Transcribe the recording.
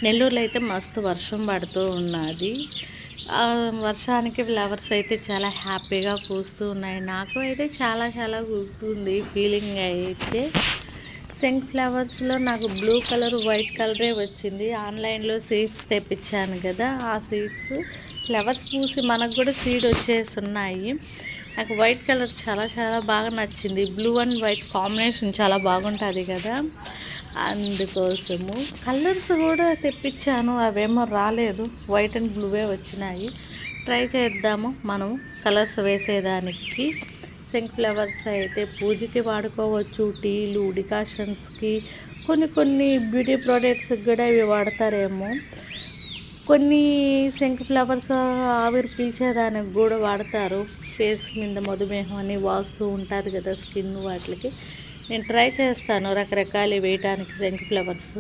నెల్లూరులో అయితే మస్తు వర్షం పడుతూ ఉన్నది. వర్షానికి ఫ్లవర్స్ అయితే చాలా హ్యాపీగా పూస్తూ ఉన్నాయి. నాకు అయితే చాలా చాలా గుర్తుంది ఫీలింగ్ అయితే. ఫ్లవర్స్లో నాకు బ్లూ కలర్, వైట్ కలరే వచ్చింది. ఆన్లైన్లో సీడ్స్ తెప్పించాను కదా, ఆ సీడ్స్ ఫ్లవర్స్ పూసి మనకు కూడా సీడ్ వచ్చేస్తున్నాయి. నాకు వైట్ కలర్ చాలా చాలా బాగా నచ్చింది. బ్లూ అండ్ వైట్ కాంబినేషన్ చాలా బాగుంటుంది కదా, అందుకోసము కలర్స్ కూడా తెప్పించాను. అవేమో రాలేదు, వైట్ అండ్ బ్లూవే వచ్చినాయి. ట్రై చేద్దాము మనం కలర్స్ వేసేదానికి. ఫ్లవర్స్ అయితే పూజకి వాడుకోవచ్చు, టీలు, డికాషన్స్కి, కొన్ని బ్యూటీ ప్రోడక్ట్స్కి కూడా ఇవి వాడతారేమో. కొన్ని ఫ్లవర్స్ ఆవిరి పీల్చేదానికి కూడా వాడతారు. ఫేస్ మీద మధుమేహం అని వాస్తూ ఉంటుంది కదా స్కిన్, వాటికి నేను ట్రై చేస్తాను రకరకాలు వేయటానికి ఫ్లవర్స్.